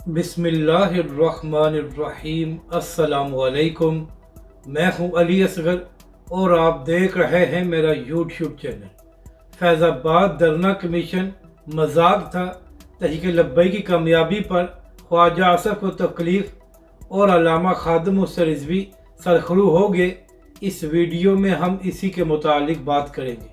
बिस्मिल्लाहिर्रहमानिर्रहीम। अस्सलाम वालेकुम। मैं हूं अली असगर और आप देख रहे हैं मेरा यूट्यूब चैनल। फैज़ाबाद धरना कमीशन मजाक था। तहरीक लब्बई की कामयाबी पर ख्वाजा आसफ को तकलीफ़ और अल्लामा खादिम मुस्तर रिज़वी सरखरू हो गए। इस वीडियो में हम इसी के मुतालिक बात करेंगे।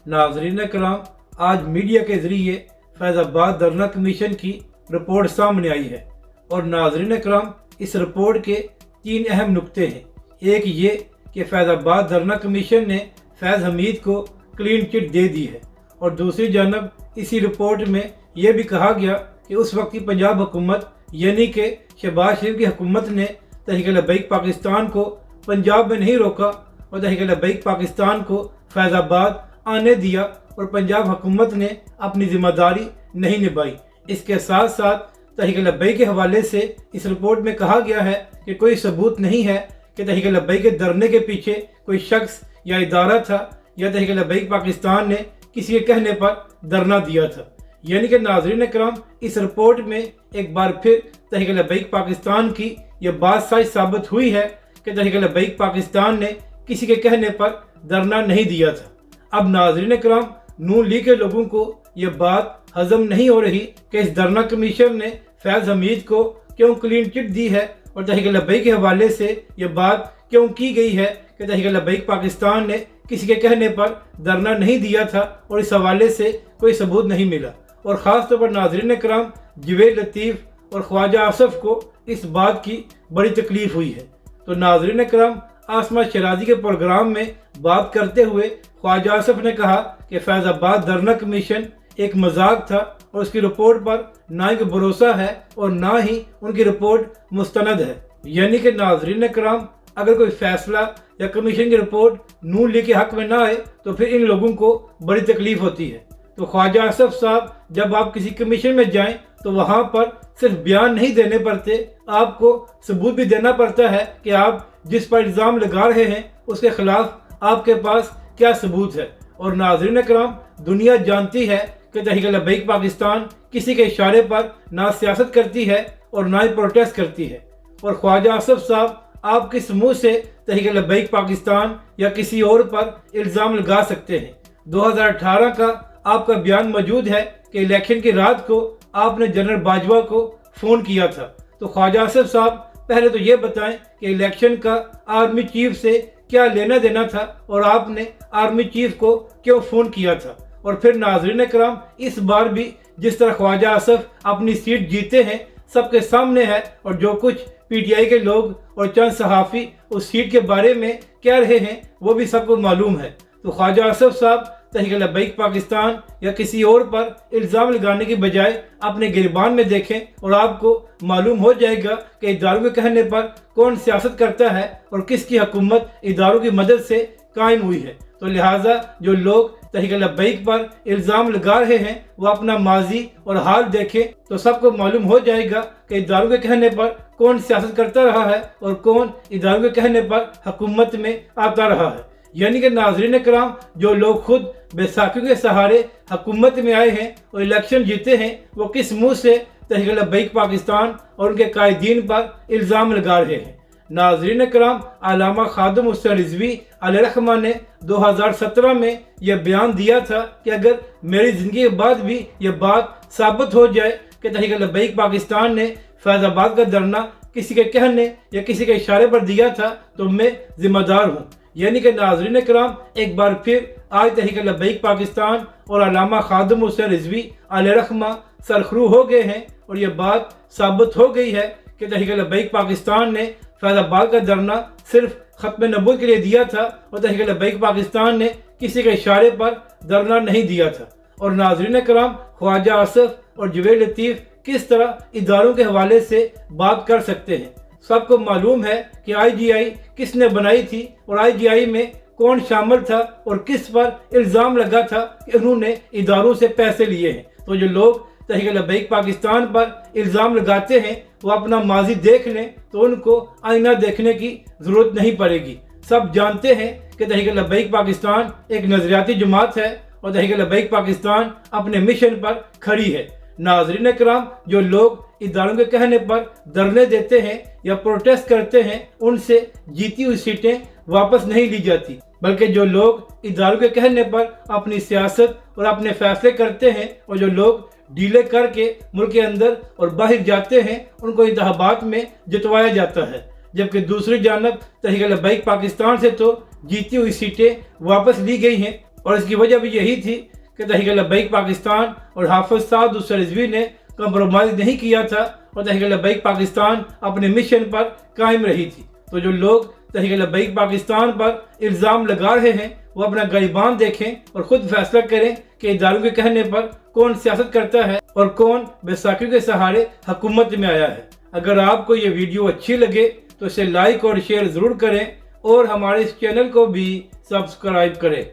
नाज़रीन कराम, आज मीडिया के ज़रिए फैज़ाबाद धरना कमीशन की रिपोर्ट सामने आई है और नाज़रीन कराम, इस रिपोर्ट के 3 अहम नुक्ते हैं। एक ये कि फैज़ाबाद धरना कमीशन ने फैज़ हमीद को क्लीन चिट दे दी है और दूसरी जानब इसी रिपोर्ट में यह भी कहा गया कि उस वक्त की पंजाब हुकूमत यानी कि शहबाज शरीफ की हुकूमत ने तहरीक लब्बैक पाकिस्तान को पंजाब में नहीं रोका और तहरीक लब्बैक पाकिस्तान को फैज़ाबाद आने दिया और पंजाब हुकूमत ने अपनी ज़िम्मेदारी नहीं निभाई। इसके साथ साथ तहरीक लब्बैक के हवाले से इस रिपोर्ट में कहा गया है कि कोई सबूत नहीं है कि तहरीक लब्बैक के धरने के पीछे कोई शख्स या इदारा था या तहरीक लब्बैक पाकिस्तान ने किसी के कहने पर धरना दिया था। यानी कि नाज़रीन कराम, इस रिपोर्ट में एक बार फिर तहरीक लब्बैक पाकिस्तान की यह बात सच साबित हुई है कि तहरीक लब्बैक पाकिस्तान ने किसी के कहने पर धरना नहीं दिया था। अब नाज़रीन कराम, नून लीग के लोगों को यह बात हजम नहीं हो रही कि इस धरना कमीशन ने फैज़ हमीद को क्यों क्लीन चिट दी है और तहरीक लब्बैक के हवाले से यह बात क्यों की गई है कि तहरीक लब्बैक पाकिस्तान ने किसी के कहने पर धरना नहीं दिया था और इस हवाले से कोई सबूत नहीं मिला। और ख़ास तौर पर नाज़रीन कराम, जवेद लतीफ़ और ख्वाजा आसफ को इस बात की बड़ी तकलीफ़ हुई है। तो नाज़रीन कराम, आसमा शराजी के प्रोग्राम में बात करते हुए ख्वाजा आसफ ने कहा कि फैज़ाबाद धरना कमीशन एक मजाक था और उसकी रिपोर्ट पर ना ही भरोसा है और ना ही उनकी रिपोर्ट मुस्तनद है। यानी कि नाज़रीन कराम, अगर कोई फैसला या कमीशन की रिपोर्ट नून लीग के हक में ना आए तो फिर इन लोगों को बड़ी तकलीफ होती है। तो ख्वाजा आसफ साहब, जब आप किसी कमीशन में जाएं तो वहाँ पर सिर्फ बयान नहीं देने पड़ते, आपको सबूत भी देना पड़ता है कि आप जिस पर इल्ज़ाम लगा रहे हैं उसके खिलाफ आपके पास क्या सबूत है। और नाज़रीन कराम, दुनिया जानती है कि तहरीक लब्बैक पाकिस्तान किसी के इशारे पर ना सियासत करती है और ना ही प्रोटेस्ट करती है। और ख्वाजा आसफ साहब, आप किस मुँह से तहरीक लब्बैक पाकिस्तान या किसी और पर इल्ज़ाम लगा सकते हैं? 2018 का आपका बयान मौजूद है कि इलेक्शन की रात को आपने जनरल बाजवा को फ़ोन किया था। तो ख्वाजा आसफ साहब, पहले तो ये बताएं कि इलेक्शन का आर्मी चीफ से क्या लेना देना था और आपने आर्मी चीफ को क्यों फ़ोन किया था? और फिर नाज़रीन कराम, इस बार भी जिस तरह ख्वाजा आसफ अपनी सीट जीते हैं सबके सामने है और जो कुछ पीटीआई के लोग और चंद सहाफ़ी उस सीट के बारे में कह रहे हैं वो भी सबको मालूम है। तो ख्वाजा आसफ साहब, तहरीक लब्बैक पाकिस्तान या किसी और पर इल्ज़ाम लगाने की बजाय अपने गिरबान में देखें और आपको मालूम हो जाएगा कि इदारों के कहने पर कौन सियासत करता है और किसकी हुकूमत इदारों की मदद से कायम हुई है। तो लिहाजा जो लोग तहरीक लब्बैक पर इल्ज़ाम लगा रहे हैं वो अपना माजी और हाल देखें तो सबको मालूम हो जाएगा कि इदारों के कहने पर कौन सियासत करता रहा है और कौन इदारों के कहने पर हुकूमत में आता रहा है। यानी कि नाज़रीन कराम, जो लोग खुद बैसाखियों के सहारे हुकूमत में आए हैं और इलेक्शन जीते हैं वो किस मुँह से तहरीक लब्बैक पाकिस्तान और उनके कायदीन पर इल्ज़ाम लगा रहे हैं? नाज़रीन कराम, अल्लामा खादिम मुस्तर रिज़वी अलैहिर्रहमा ने 2017 में यह बयान दिया था कि अगर मेरी ज़िंदगी के बाद भी यह बात साबित हो जाए कि तहरीक लब्बैक पाकिस्तान ने फैज़ाबाद का धरना किसी के कहने या किसी के इशारे पर दिया था तो मैं ज़िम्मेदार हूँ। यानी कि नाज़रीन कराम, एक बार फिर आज तहरीक लब्बैक पाकिस्तान और अल्लामा खादिम मुस्तर रिज़वी अलैहिर्रहमा सरखरू हो गए हैं और यह बात साबित हो गई है कि तहरीक लब्बैक पाकिस्तान ने फैज़ाबाद का धरना सिर्फ खत्म नबूवत के लिए दिया था और तहरीक लब्बैक पाकिस्तान ने किसी के इशारे पर धरना नहीं दिया था। और नाज़रीन कराम, ख्वाजा आसफ और जवेद लतीफ़ किस तरह इदारों के हवाले से बात कर सकते हैं? सबको मालूम है कि IGI किसने बनाई थी और IGI में कौन शामिल था और किस पर इल्ज़ाम लगा था कि उन्होंने इदारों से पैसे लिए हैं। तो जो लोग तहरीक लब्बैक पाकिस्तान पर इल्ज़ाम लगाते हैं वो अपना माजी देख लें तो उनको आईना देखने की ज़रूरत नहीं पड़ेगी। सब जानते हैं कि तहरीक लब्बैक पाकिस्तान एक नज़रियाती जमात है और तहरीक लब्बैक पाकिस्तान अपने मिशन पर खड़ी है। नाज़रीन कराम, जो लोग इदारों के कहने पर धरने देते हैं या प्रोटेस्ट करते हैं, उनसे जीती हुई सीटें वापस नहीं ली जाती, बल्कि जो लोग इदारों के कहने पर अपनी सियासत और अपने फैसले करते हैं और जो लोग डीले करके मुल्क के अंदर और बाहर जाते हैं, उनको इंतखाबात में जितवाया जाता है। जबकि दूसरी जानब तहरीक लब्बैक पाकिस्तान से तो जीती हुई सीटें वापस ली गई हैं, और इसकी वजह भी यही थी कि तहरीक लब्बैक पाकिस्तान और हाफिज साद उस रिजवी ने कंप्रोमाइज़ नहीं किया था और तहरीक लब्बैक पाकिस्तान अपने मिशन पर कायम रही थी। तो जो लोग तहरीक लब्बैक पाकिस्तान पर इल्ज़ाम लगा रहे हैं, वो अपना गिरबान देखें और ख़ुद फैसला करें कि इदारों के कहने पर कौन सियासत करता है और कौन बैसाखियों के सहारे हुकूमत में आया है। अगर आपको ये वीडियो अच्छी लगे तो इसे लाइक और शेयर ज़रूर करें और हमारे इस चैनल को भी सब्सक्राइब करें।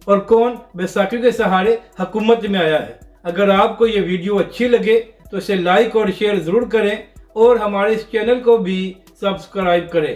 और कौन बैसाखियों के सहारे हुकूमत में आया है। अगर आपको ये वीडियो अच्छी लगे तो इसे लाइक और शेयर ज़रूर करें और हमारे इस चैनल को भी सब्सक्राइब करें।